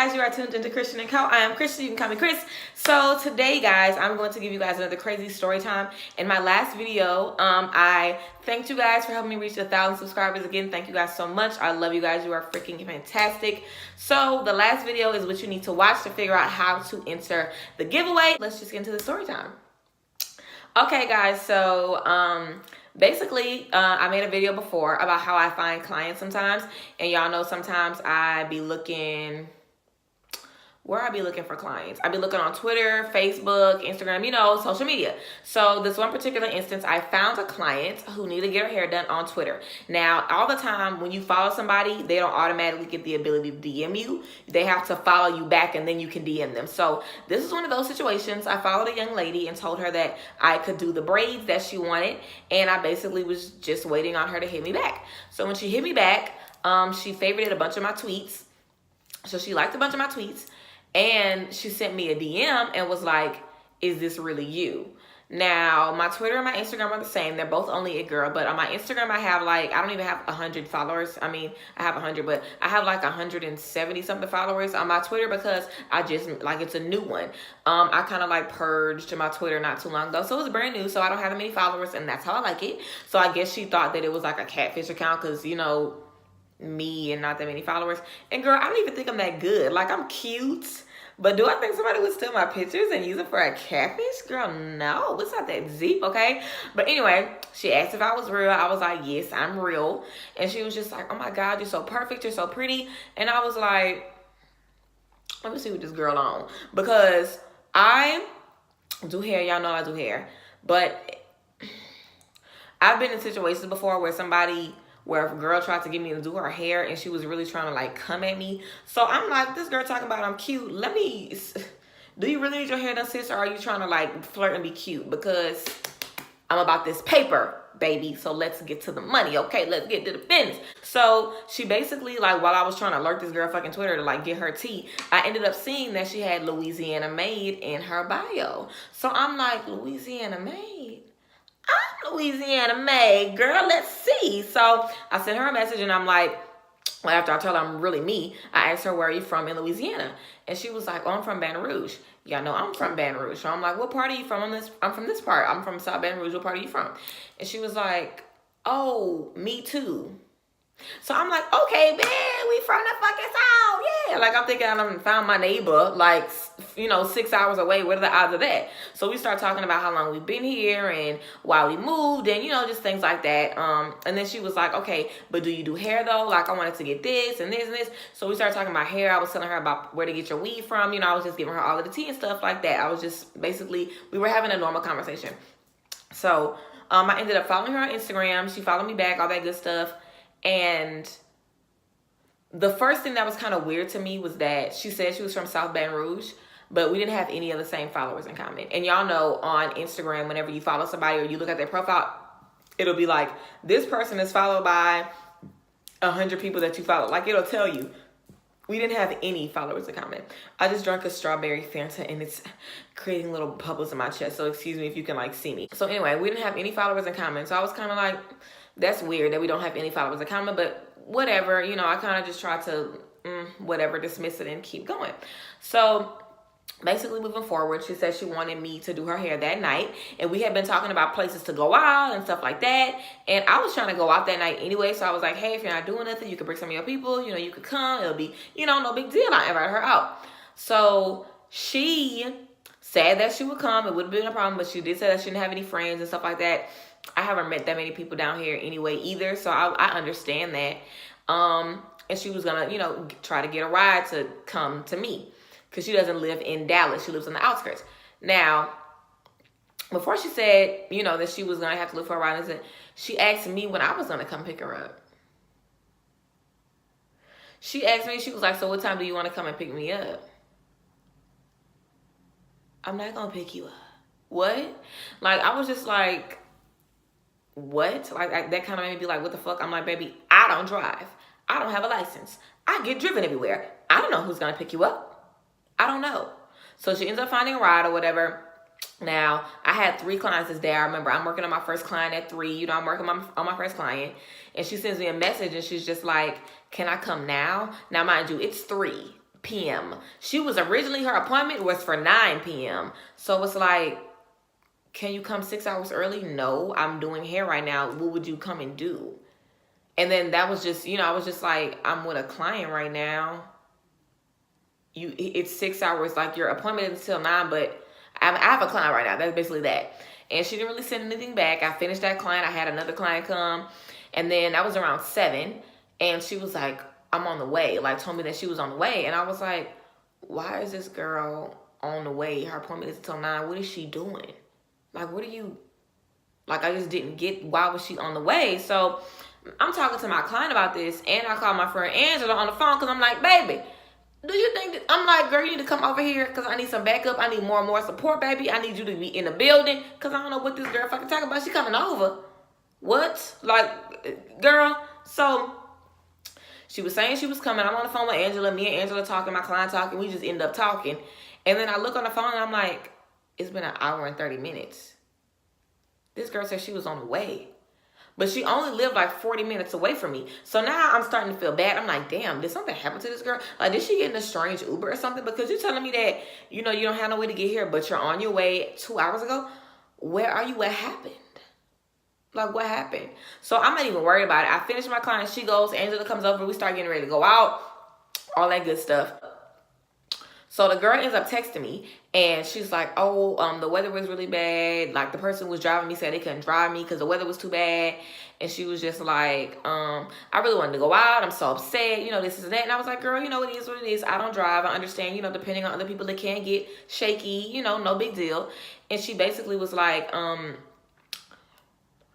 guys, you are tuned into Christian & Co. I am Christian, you can call me Chris. So today, guys, I'm going to give you guys another crazy story time. In my last video, I thanked you guys for helping me reach 1,000 subscribers. Again, thank you guys so much. I love you guys. You are freaking fantastic. So the last video is what you need to watch to figure out how to enter the giveaway. Let's just get into the story time. Okay, guys, so basically, I made a video before about how I find clients sometimes. And y'all know sometimes I be looking, where I be looking for clients. I be looking on Twitter, Facebook, Instagram, you know, social media. So this one particular instance, I found a client who needed to get her hair done on Twitter. Now, all the time when you follow somebody, they don't automatically get the ability to DM you. They have to follow you back and then you can DM them. So this is one of those situations. I followed a young lady and told her that I could do the braids that she wanted. And I basically was just waiting on her to hit me back. So when she hit me back, she favorited a bunch of my tweets. So she liked a bunch of my tweets. And she sent me a DM and was like, is this really you? Now, my Twitter and my Instagram are the same. They're both only a girl. But on my Instagram, I have like, I don't even have 100 followers. I mean, I have 100, but I have like 170 something followers on my Twitter because I just, like, it's a new one. I kind of like purged my Twitter not too long ago. So it was brand new. So I don't have that many followers and that's how I like it. So I guess she thought that it was like a catfish account because, you know, me and not that many followers. And girl, I don't even think I'm that good. Like, I'm cute. But do I think somebody would steal my pictures and use it for a catfish? Girl, no. It's not that deep, okay? But anyway, she asked if I was real. I was like, yes, I'm real. And she was just like, oh my God, you're so perfect. You're so pretty. And I was like, let me see what this girl on. Because I do hair. Y'all know I do hair. But I've been in situations before where a girl tried to get me to do her hair and she was really trying to like come at me. So I'm like, this girl talking about I'm cute. Do you really need your hair done, sis? Or are you trying to like flirt and be cute? Because I'm about this paper, baby. So let's get to the money, okay? Let's get to the business. So she basically, like, while I was trying to alert this girl fucking Twitter to like get her tea, I ended up seeing that she had Louisiana Made in her bio. So I'm like, Louisiana Made? I'm Louisiana Made, girl, let's see. So I sent her a message and I'm like, well, after I told her I'm really me, I asked her, where are you from in Louisiana? And she was like, oh, I'm from Baton Rouge. Y'all know I'm from Baton Rouge. So I'm like, what part are you from? I'm from this part. I'm from South Baton Rouge. What part are you from? And she was like, oh, me too. So I'm like, okay, man, we from the fucking South, yeah. Like, I'm thinking I done found my neighbor, like, you know, 6 hours away. What are the odds of that? So we start talking about how long we've been here and why we moved and, you know, just things like that. And then she was like, okay, but do you do hair, though? Like, I wanted to get this and this and this. So we started talking about hair. I was telling her about where to get your weave from. You know, I was just giving her all of the tea and stuff like that. I was just basically, we were having a normal conversation. So I ended up following her on Instagram. She followed me back, all that good stuff. And the first thing that was kind of weird to me was that she said she was from South Baton Rouge, but we didn't have any of the same followers in common. And y'all know on Instagram, whenever you follow somebody or you look at their profile, it'll be like, this person is followed by 100 people that you follow. Like, it'll tell you. We didn't have any followers in common. I just drank a strawberry Fanta and it's creating little bubbles in my chest. So excuse me if you can like see me. So anyway, we didn't have any followers in common. So I was kind of like, that's weird that we don't have any followers in common, but whatever, you know, I kind of just try to, whatever, dismiss it and keep going. So basically moving forward, she said she wanted me to do her hair that night. And we had been talking about places to go out and stuff like that. And I was trying to go out that night anyway. So I was like, hey, if you're not doing nothing, you can bring some of your people, you know, you could come. It'll be, you know, no big deal. I invited her out. So she said that she would come. It wouldn't be a problem, but she did say that she didn't have any friends and stuff like that. I haven't met that many people down here anyway either, so I understand that. And she was gonna, you know, try to get a ride to come to me because she doesn't live in Dallas. She lives on the outskirts. Now, before she said, you know, that she was gonna have to look for a ride, she asked me when I was gonna come pick her up. She asked me, she was like, so what time do you want to come and pick me up? I'm not gonna pick you up. What? Like, I was just like, what? Like, that kind of made me be like, what the fuck? I'm like, baby, I don't drive. I don't have a license. I get driven everywhere. I don't know who's going to pick you up. I don't know. So she ends up finding a ride or whatever. Now, I had 3 clients this day. I remember I'm working on my first client at 3. You know, I'm working on my first client. And she sends me a message and she's just like, can I come now? Now, mind you, it's 3. p.m. She was originally, her appointment was for 9 p.m. So it's like, can you come 6 hours early? No, I'm doing hair right now. What would you come and do? And then that was just, I was just like, I'm with a client right now. It's 6 hours, like your appointment is until 9, but I have a client right now. That's basically that. And she didn't really send anything back. I finished that client. I had another client come. And then that was around 7. And she was like, I'm on the way. Like, told me that she was on the way. And I was like, why is this girl on the way? Her appointment is until 9. What is she doing? Like, what are you... Like, I just didn't get why was she on the way. So I'm talking to my client about this. And I called my friend Angela on the phone because I'm like, baby... Do you think that, I'm like, girl, you need to come over here because I need some backup. I need more and more support, baby. I need you to be in the building because I don't know what this girl fucking talking about. She coming over. What? Like, girl. So she was saying she was coming. I'm on the phone with Angela. Me and Angela talking, my client talking. We just end up talking. And then I look on the phone and I'm like, it's been an hour and 30 minutes. This girl said she was on the way. But she only lived like 40 minutes away from me. So now I'm starting to feel bad. I'm like, damn, did something happen to this girl? Like, did she get in a strange Uber or something? Because you're telling me that, you don't have no way to get here, but you're on your way 2 hours ago. Where are you? What happened? Like, what happened? So I'm not even worried about it. I finish my client. She goes. Angela comes over. We start getting ready to go out. All that good stuff. So the girl ends up texting me, and she's like, oh, the weather was really bad. Like, the person who was driving me said they couldn't drive me because the weather was too bad. And she was just like, I really wanted to go out. I'm so upset, this is that. And I was like, girl, it is what it is. I don't drive. I understand, depending on other people, it can get shaky, no big deal. And she basically was like,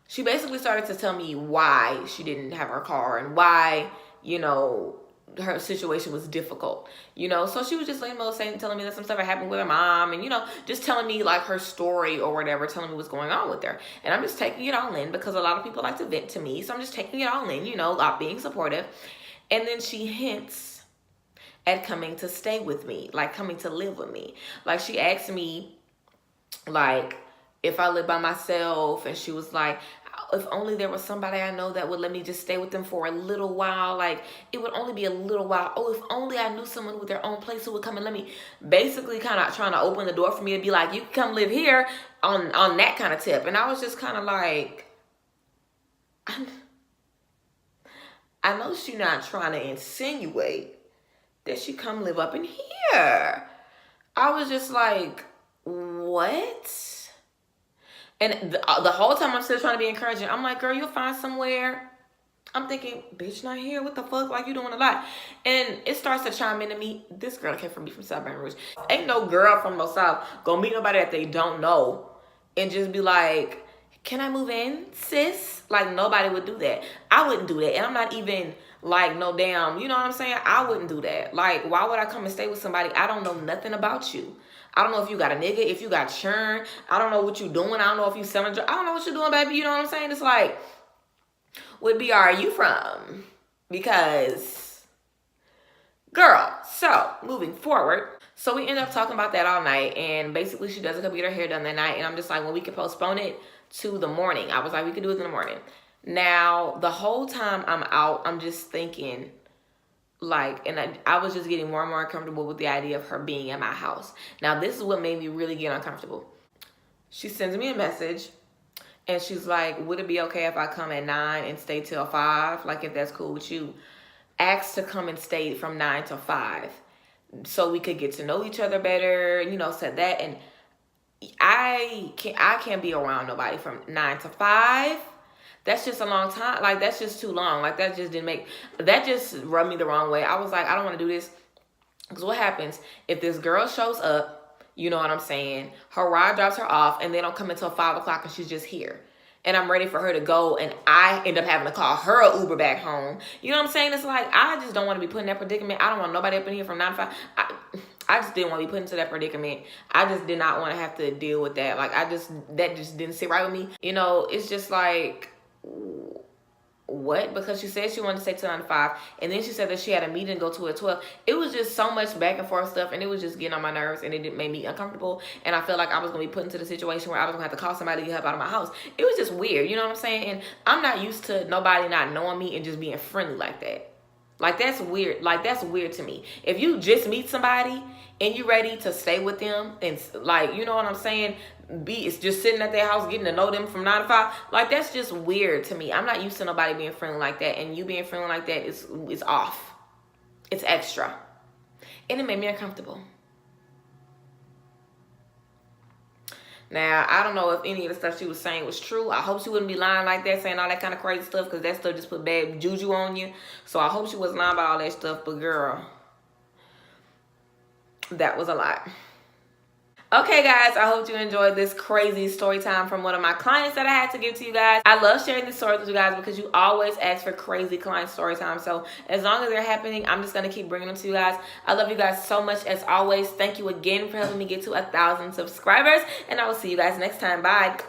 she basically started to tell me why she didn't have her car and why, her situation was difficult, so she was just telling me that some stuff had happened with her mom and, just telling me like her story or whatever, telling me what's going on with her. And I'm just taking it all in because a lot of people like to vent to me. So I'm just taking it all in, being supportive. And then she hints at coming to stay with me, like coming to live with me. Like, she asked me like if I live by myself, and she was like, if only there was somebody I know that would let me just stay with them for a little while. Like, it would only be a little while. Oh, if only I knew someone with their own place who would come and let me, basically kind of trying to open the door for me to be like, you can come live here on that kind of tip. And I was just kind of like, I know she's not trying to insinuate that she come live up in here. I was just like, what? And the whole time I'm still trying to be encouraging. I'm like, girl, you'll find somewhere. I'm thinking, bitch, not here. What the fuck? Like, you doing a lot. And it starts to chime into me. This girl came from me from South Baton Rouge. Ain't no girl from the South gonna meet nobody that they don't know and just be like, can I move in, sis? Like, nobody would do that. I wouldn't do that. And I'm not even like no damn, you know what I'm saying? I wouldn't do that. Like, why would I come and stay with somebody? I don't know nothing about you. I don't know if you got a nigga, if you got churn. I don't know what you doing. I don't know if you selling. I don't know what you're doing, baby. You know what I'm saying? It's like, what BR are you from? Because, girl. So, moving forward. So, we end up talking about that all night. And basically, she doesn't come get her hair done that night. And I'm just like, well, we could postpone it to the morning. I was like, we could do it in the morning. Now, the whole time I'm out, I'm just thinking, like, and I was just getting more and more uncomfortable with the idea of her being at my house. Now, this is what made me really get uncomfortable. She sends me a message, and she's like, would it be okay if I come at 9 and stay till 5? Like, if that's cool with you. Asked to come and stay from 9 to 5 so we could get to know each other better, said that. And I can't be around nobody from 9 to 5. That's just a long time. Like, that's just too long. Like, that just rubbed me the wrong way. I was like, I don't want to do this. Because what happens if this girl shows up, you know what I'm saying? Her ride drops her off, and they don't come until 5 o'clock, and she's just here. And I'm ready for her to go, and I end up having to call her an Uber back home. You know what I'm saying? It's like, I just don't want to be put in that predicament. I don't want nobody up in here from 9 to 5. I just didn't want to be put into that predicament. I just did not want to have to deal with that. Like, that just didn't sit right with me. It's just like, what? Because she said she wanted to stay till 9 to 5, and then she said that she had a meeting to go to at 12. It was just so much back and forth stuff, and it was just getting on my nerves, and it made me uncomfortable. And I felt like I was gonna be put into the situation where I was gonna have to call somebody to get help out of my house. It was just weird, you know what I'm saying? And I'm not used to nobody not knowing me and just being friendly like that. Like, that's weird. Like, that's weird to me. If you just meet somebody and you ready to stay with them, and like, you know what I'm saying, it's just sitting at their house getting to know them from 9 to 5, like, that's just weird to me. I'm not used to nobody being friendly like that, and you being friendly like that is off. It's extra, and it made me uncomfortable. Now, I don't know if any of the stuff she was saying was true. I hope she wouldn't be lying like that, saying all that kind of crazy stuff, because that stuff just put bad juju on you. So I hope she wasn't lying about all that stuff, but girl, that was a lot. Okay, guys, I hope you enjoyed this crazy story time from one of my clients that I had to give to you guys. I love sharing these stories with you guys because you always ask for crazy client story time. So as long as they're happening, I'm just going to keep bringing them to you guys. I love you guys so much as always. Thank you again for helping me get to 1,000 subscribers. And I will see you guys next time. Bye.